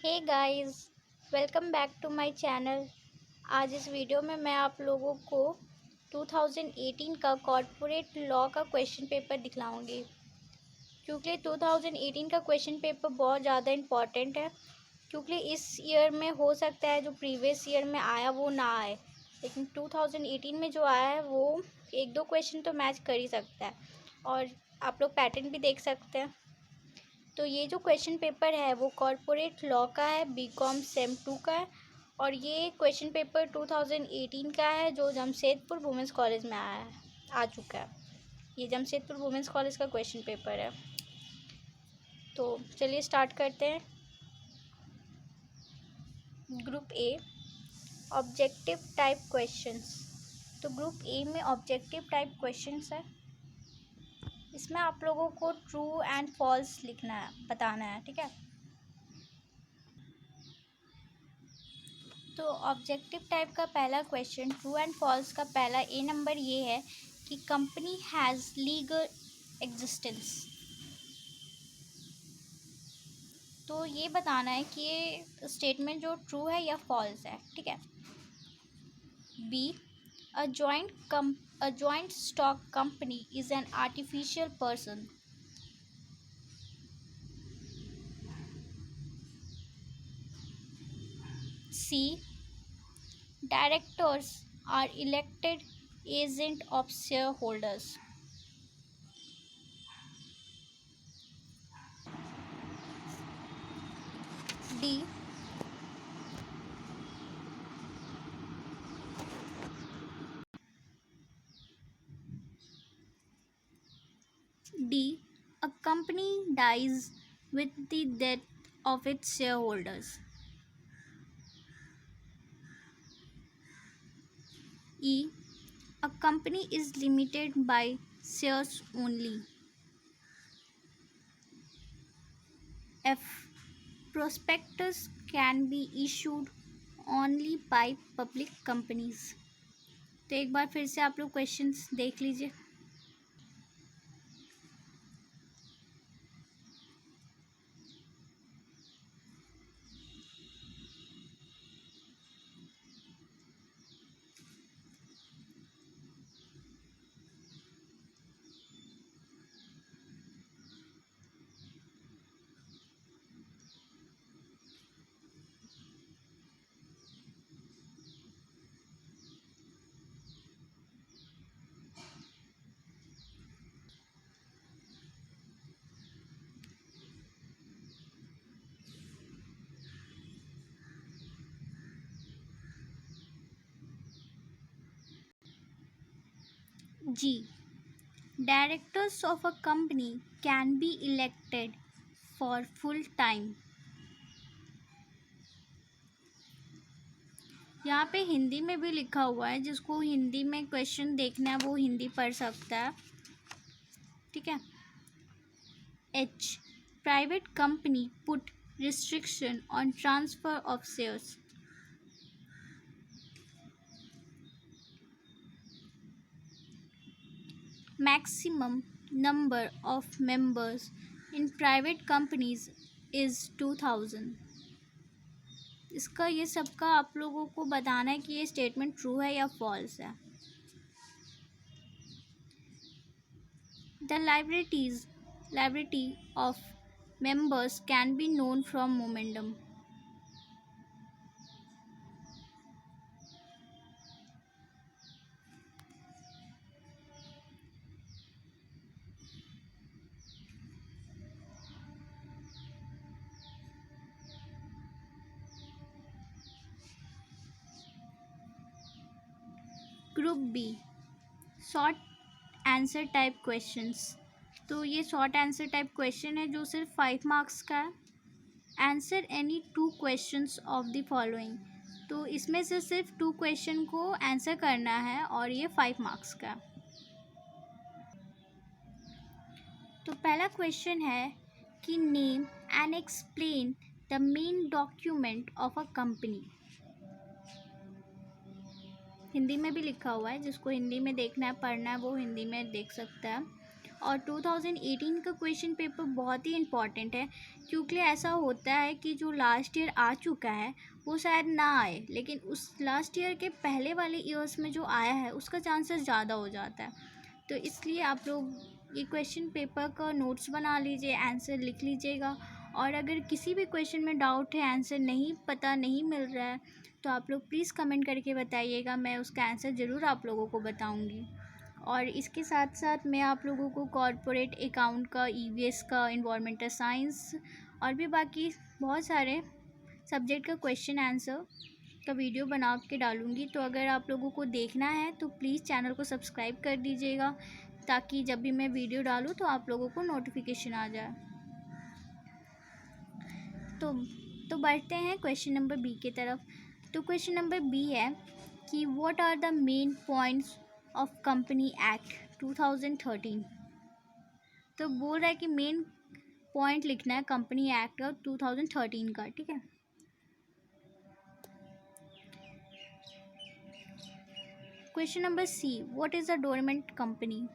Hey guys, welcome back to my channel. आज इस video में मैं आप लोगों को 2018 का कॉर्पोरेट लॉ का क्वेश्चन पेपर दिखलाऊंगी। क्योंकि 2018 का क्वेश्चन पेपर बहुत ज़्यादा इम्पॉर्टेंट है, क्योंकि इस ईयर में हो सकता है जो प्रीवियस ईयर में आया वो ना आए, लेकिन 2018 में जो आया है वो एक दो क्वेश्चन तो मैच कर ही सकता है। और आप लोग पैटर्न भी देख सकते हैं। तो ये जो क्वेश्चन पेपर है वो कॉर्पोरेट लॉ का है, बीकॉम सेम 2 का है। और ये क्वेश्चन पेपर 2018 का है जो जमशेदपुर वुमेंस कॉलेज में आ चुका है। ये जमशेदपुर वुमेंस कॉलेज का क्वेश्चन पेपर है। तो चलिए स्टार्ट करते हैं। Group A, objective type questions. तो ग्रुप ए में ऑब्जेक्टिव टाइप क्वेश्चंस है। इसमें आप लोगों को ट्रू एंड फॉल्स लिखना है, बताना है, ठीक है। तो ऑब्जेक्टिव टाइप का पहला क्वेश्चन, ट्रू एंड फॉल्स का पहला ए नंबर ये है कि कंपनी हैज़ लीगल एग्जिस्टेंस। तो ये बताना है कि ये स्टेटमेंट जो ट्रू है या फॉल्स है, ठीक है। B, a joint stock company is an artificial person. C, directors are elected agent of shareholders. D, D, a company dies with the death of its shareholders. E, a company is limited by shares only. F, prospectus can be issued only by public companies. तो एक बार फिर से आप लोग questions देख लीजिए। G, directors of a company can be elected for full time. यहाँ पे हिंदी में भी लिखा हुआ है, जिसको हिंदी में क्वेश्चन देखना है वो हिंदी पढ़ सकता है, ठीक है। H, private company put restriction on transfer of shares. Maximum number of members in private companies is 2000। इसका ये सबका आप लोगों को बताना है कि ये स्टेटमेंट ट्रू है या फॉल्स है। The liability of members can be known from momentum. Group B, short answer type questions. तो ये शॉर्ट आंसर टाइप क्वेश्चन है जो सिर्फ 5 मार्क्स का है। Answer any 2 questions of the following. तो इसमें से सिर्फ 2 क्वेश्चन को आंसर करना है और ये 5 मार्क्स का। तो पहला क्वेश्चन है कि name and explain the main document of a company. Hindi में भी लिखा हुआ है, जिसको हिंदी में देखना है, पढ़ना है, वो हिंदी में देख सकता है। और 2018 का क्वेश्चन पेपर बहुत ही इम्पॉर्टेंट है, क्योंकि ऐसा होता है कि जो लास्ट ईयर आ चुका है वो शायद ना आए, लेकिन उस लास्ट ईयर के पहले वाले ईयर्स में जो आया है उसका चांसेस ज़्यादा हो जाता है। तो इसलिए आप लोग ये क्वेश्चन पेपर का नोट्स बना लीजिए, आंसर लिख लीजिएगा। और अगर किसी भी क्वेश्चन में डाउट है, आंसर नहीं पता नहीं मिल रहा है, तो आप लोग प्लीज़ कमेंट करके बताइएगा, मैं उसका आंसर ज़रूर आप लोगों को बताऊँगी। और इसके साथ साथ मैं आप लोगों को कॉर्पोरेट अकाउंट का, ईवीएस का, इन्वायरमेंटल साइंस और भी बाकी बहुत सारे सब्जेक्ट का क्वेश्चन आंसर का वीडियो बना के डालूँगी। तो अगर आप लोगों को देखना है तो प्लीज़ चैनल को सब्सक्राइब कर दीजिएगा, ताकि जब भी मैं वीडियो डालूँ तो आप लोगों को नोटिफिकेशन आ जाए। तो बढ़ते हैं क्वेश्चन नंबर बी की तरफ। तो क्वेश्चन नंबर बी है कि what are the main points of company act 2013। तो बोल रहा है कि मेन पॉइंट लिखना है कंपनी एक्ट का 2013 का, ठीक है। Question number C, what is a dormant company.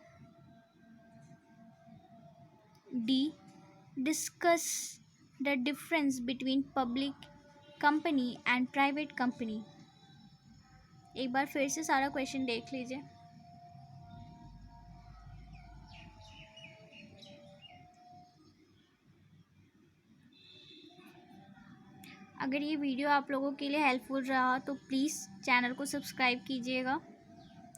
D, discuss the difference between public company and private company. एक बार फिर से सारा क्वेश्चन देख लीजिए। अगर ये वीडियो आप लोगों के लिए हेल्पफुल रहा तो प्लीज़ चैनल को सब्सक्राइब कीजिएगा।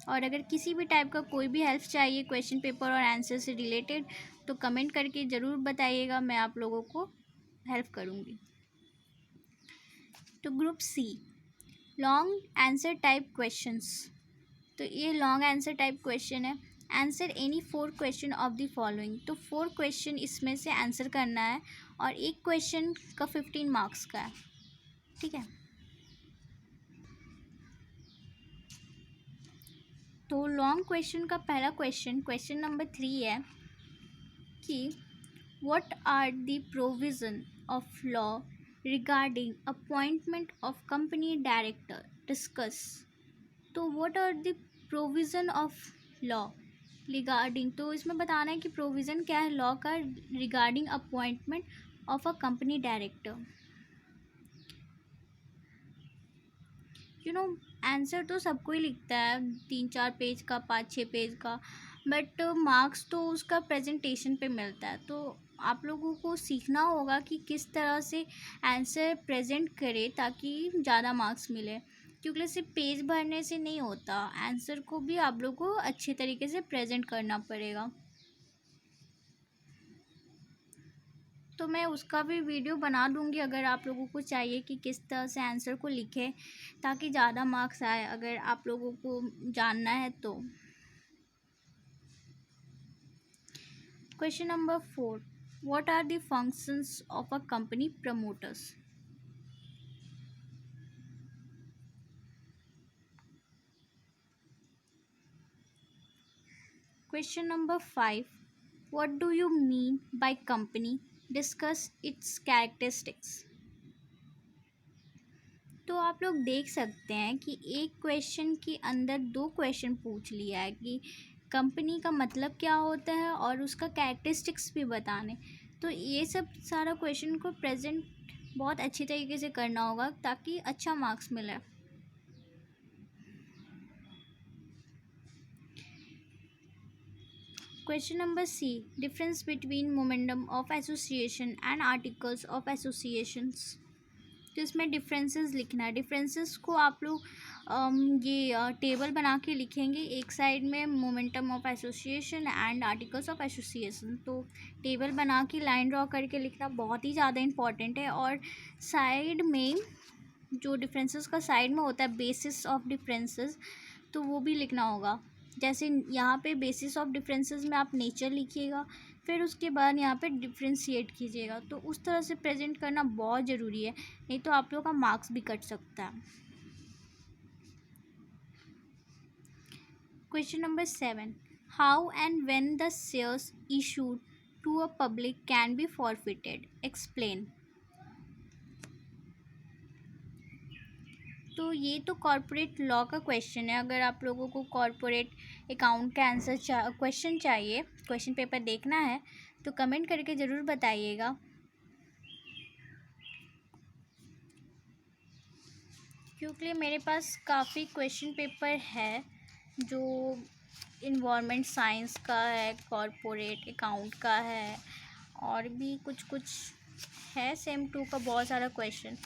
और अगर किसी भी टाइप का कोई भी हेल्प चाहिए क्वेश्चन पेपर और आंसर से रिलेटेड, तो कमेंट करके ज़रूर बताइएगा, मैं आप लोगों को हेल्प करूँगी। तो group C, long answer type questions. तो ये लॉन्ग आंसर टाइप क्वेश्चन है। Answer any 4 question of the following. तो 4 क्वेश्चन इसमें से आंसर करना है और एक क्वेश्चन का 15 मार्क्स का है, ठीक है। तो लॉन्ग क्वेश्चन का पहला क्वेश्चन नंबर 3 है कि what are the provision of law regarding appointment of company director, discuss. तो what are the provision of law regarding, तो इसमें बताना है कि प्रोविज़न क्या है लॉ का regarding appointment of a company director. Answer तो सबको ही लिखता है 3-4 पेज का, 5-6 पेज का, बट मार्क्स तो उसका प्रेजेंटेशन पे मिलता है। तो आप लोगों को सीखना होगा कि किस तरह से आंसर प्रेजेंट करे ताकि ज़्यादा मार्क्स मिले, क्योंकि सिर्फ पेज भरने से नहीं होता, आंसर को भी आप लोगों को अच्छे तरीके से प्रेजेंट करना पड़ेगा। तो मैं उसका भी वीडियो बना दूँगी अगर आप लोगों को चाहिए कि किस तरह से आंसर को लिखें ताकि ज़्यादा मार्क्स आए, अगर आप लोगों को जानना है तो। Question number 4, what are the functions of a company promoters. Question number 5, what do you mean by company, discuss its characteristics. तो आप लोग देख सकते हैं कि एक क्वेश्चन के अंदर 2 क्वेश्चन पूछ लिया है कि कंपनी का मतलब क्या होता है और उसका कैरेक्टरिस्टिक्स भी बताने। तो ये सब सारा क्वेश्चन को प्रेजेंट बहुत अच्छी तरीके से करना होगा ताकि अच्छा मार्क्स मिले। Question number C, difference between momentum of association and articles of associations. तो इसमें डिफरेंसेस लिखना है। डिफरेंसेस को आप लोग ये टेबल बना के लिखेंगे, एक साइड में momentum of association and articles of association. तो टेबल बना के लाइन ड्रॉ करके लिखना बहुत ही ज़्यादा इम्पॉर्टेंट है। और साइड में जो डिफरेंसेस का साइड में होता है बेसिस ऑफ डिफरेंसेस, तो वो भी लिखना होगा। जैसे यहाँ पे बेसिस ऑफ डिफरेंसेस में आप नेचर लिखिएगा, फिर उसके बाद यहाँ पे डिफ्रेंशिएट कीजिएगा। तो उस तरह से प्रेजेंट करना बहुत ज़रूरी है, नहीं तो आप लोगों का मार्क्स भी कट सकता है। Question number 7, how and when the shares issued to a public can be forfeited, explain. तो ये तो कॉर्पोरेट लॉ का क्वेश्चन है। अगर आप लोगों को कॉर्पोरेट अकाउंट का आंसर क्वेश्चन चाहिए, क्वेश्चन पेपर देखना है, तो कमेंट करके ज़रूर बताइएगा। क्योंकि मेरे पास काफ़ी क्वेश्चन पेपर है जो इन्वायरमेंट साइंस का है, कॉर्पोरेट अकाउंट का है, और भी कुछ कुछ है सेम 2 का बहुत सारा क्वेश्चन।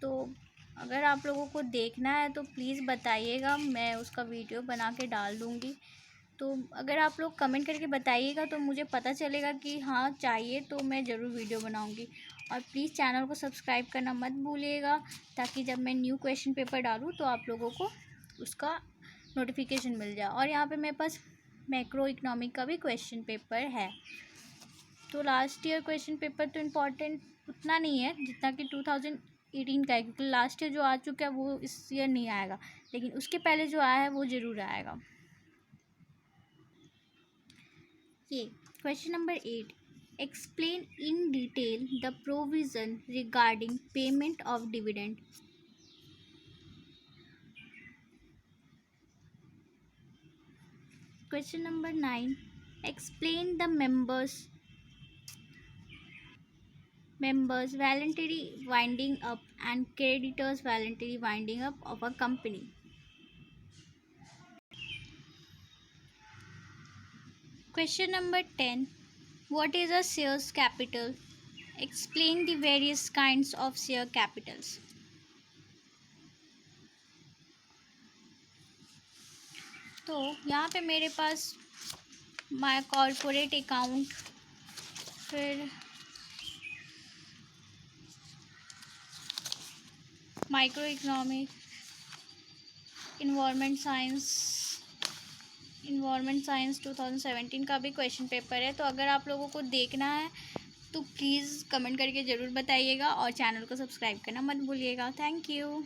तो अगर आप लोगों को देखना है तो प्लीज़ बताइएगा, मैं उसका वीडियो बना के डाल दूँगी। तो अगर आप लोग कमेंट करके बताइएगा तो मुझे पता चलेगा कि हाँ चाहिए, तो मैं ज़रूर वीडियो बनाऊँगी। और प्लीज़ चैनल को सब्सक्राइब करना मत भूलिएगा, ताकि जब मैं न्यू क्वेश्चन पेपर डालूँ तो आप लोगों को उसका नोटिफिकेशन मिल जाए। और यहाँ पे मेरे पास मैक्रो इकोनॉमिक का भी क्वेश्चन पेपर है। तो लास्ट ईयर क्वेश्चन पेपर तो इम्पॉर्टेंट उतना नहीं है जितना कि 2018 का है, क्योंकि लास्ट ईयर जो आ चुका है वो इस ईयर नहीं आएगा, लेकिन उसके पहले जो आया है वो ज़रूर आएगा। ये question number 8, explain in detail the provision regarding payment of dividend. Question number 9, explain the members voluntary winding up and creditors voluntary winding up of a company. Question number 10, what is a shares capital? Explain the various kinds of share capitals. तो यहाँ पे मेरे पास my corporate account, फिर micro economic, environment science 2017 का भी question paper है। तो अगर आप लोगों को देखना है तो प्लीज़ कमेंट करके ज़रूर बताइएगा, और चैनल को सब्सक्राइब करना मत भूलिएगा। Thank you.